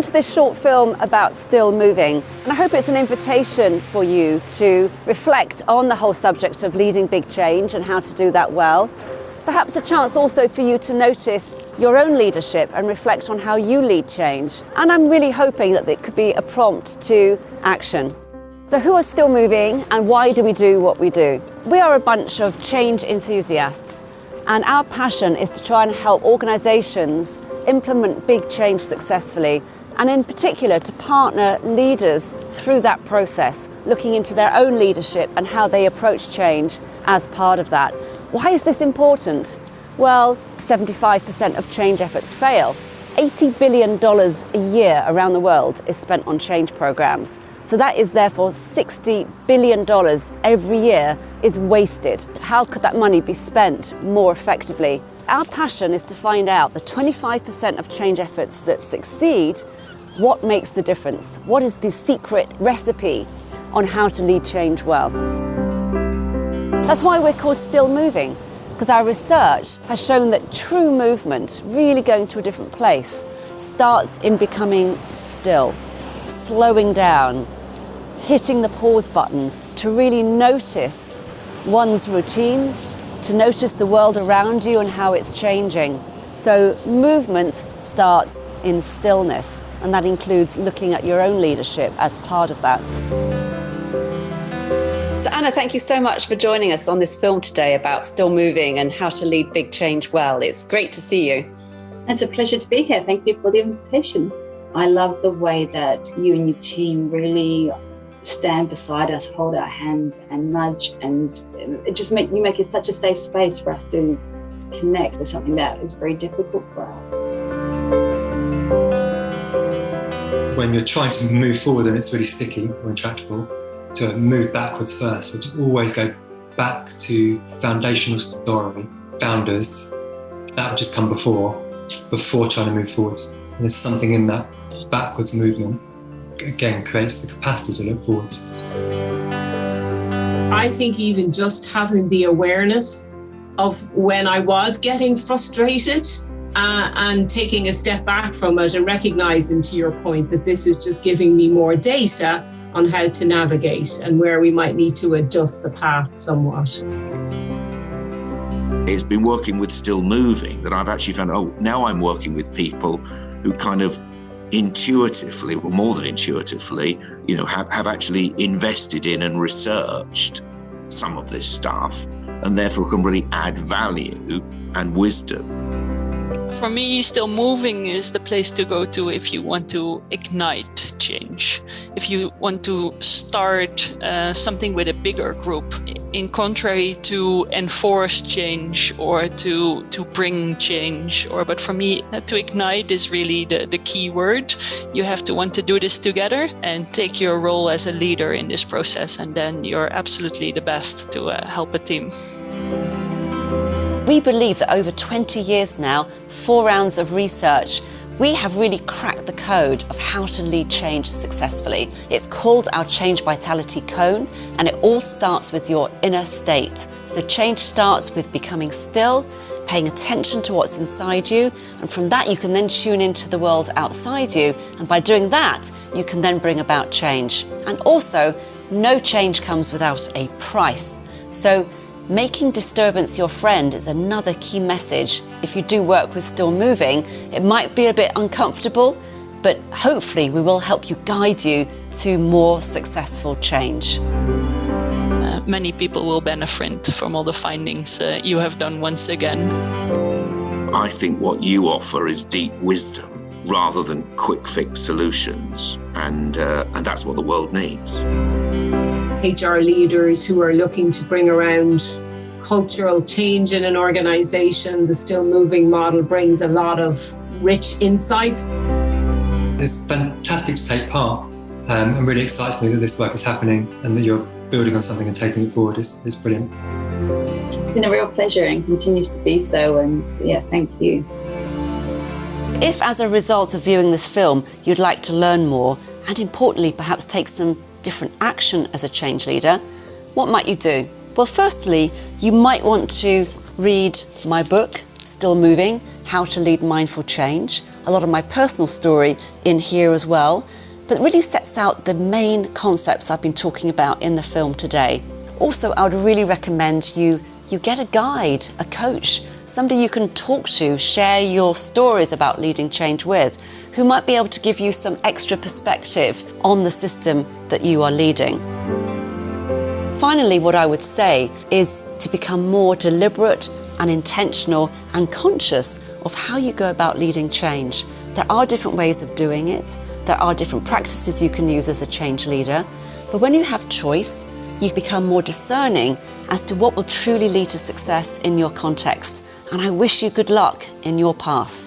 come to this short film about Still Moving, and I hope it's an invitation for you to reflect on the whole subject of leading big change and how to do that well. Perhaps a chance also for you to notice your own leadership and reflect on how you lead change. And I'm really hoping that it could be a prompt to action. So who are Still Moving and why do we do what we do? We are a bunch of change enthusiasts, and our passion is to try and help organisations implement big change successfully, and in particular to partner leaders through that process, looking into their own leadership and how they approach change as part of that. Why is this important? Well, 75% of change efforts fail. $80 billion a year around the world is spent on change programs. So that is therefore $60 billion every year is wasted. How could that money be spent more effectively? Our passion is to find out the 25% of change efforts that succeed, what makes the difference? What is the secret recipe on how to lead change well? That's why we're called Still Moving, because our research has shown that true movement, really going to a different place, starts in becoming still, slowing down, hitting the pause button to really notice one's routines, to notice the world around you and how it's changing. So movement starts in stillness, and that includes looking at your own leadership as part of that. So Anna, thank you so much for joining us on this film today about Still Moving and how to lead big change well. It's great to see you. It's a pleasure to be here. Thank you for the invitation. I love the way that you and your team really stand beside us, hold our hands and nudge, and it just you make it such a safe space for us to connect with something that is very difficult for us. When you're trying to move forward and it's really sticky or intractable, to move backwards first, or to always go back to foundational story, founders, that would just come before trying to move forwards. And there's something in that backwards movement, again, creates the capacity to look forwards. I think even just having the awareness of when I was getting frustrated and taking a step back from it and recognising, to your point, that this is just giving me more data on how to navigate and where we might need to adjust the path somewhat. It's been working with Still Moving that I've actually found, now I'm working with people who kind of intuitively, or more than intuitively, have actually invested in and researched some of this stuff, and therefore can really add value and wisdom. For me, Still Moving is the place to go to if you want to ignite change, if you want to start something with a bigger group, in contrary to enforce change or to bring change. But for me, to ignite is really the key word. You have to want to do this together and take your role as a leader in this process, and then you're absolutely the best to help a team. We believe that over 20 years now, 4 rounds of research, we have really cracked the code of how to lead change successfully. It's called our Change Vitality Cone, and it all starts with your inner state. So change starts with becoming still, paying attention to what's inside you, and from that you can then tune into the world outside you, and by doing that, you can then bring about change. And also, no change comes without a price. So making disturbance your friend is another key message. If you do work with Still Moving, it might be a bit uncomfortable, but hopefully we will help you guide you to more successful change. Many people will benefit from all the findings you have done once again. I think what you offer is deep wisdom rather than quick fix solutions, and that's what the world needs. HR leaders who are looking to bring around cultural change in an organisation, the Still Moving model brings a lot of rich insight. It's fantastic to take part, and really excites me that this work is happening and that you're building on something and taking it forward. It's brilliant. It's been a real pleasure and continues to be so, and thank you. If as a result of viewing this film you'd like to learn more, and importantly perhaps take some different action as a change leader, what might you do? Well, firstly, you might want to read my book, Still Moving, How to Lead Mindful Change, a lot of my personal story in here as well, but really sets out the main concepts I've been talking about in the film today. Also, I would really recommend you get a guide, a coach, somebody you can talk to, share your stories about leading change with, who might be able to give you some extra perspective on the system that you are leading. Finally, what I would say is to become more deliberate and intentional and conscious of how you go about leading change. There are different ways of doing it. There are different practices you can use as a change leader. But when you have choice, you become more discerning as to what will truly lead to success in your context. And I wish you good luck in your path.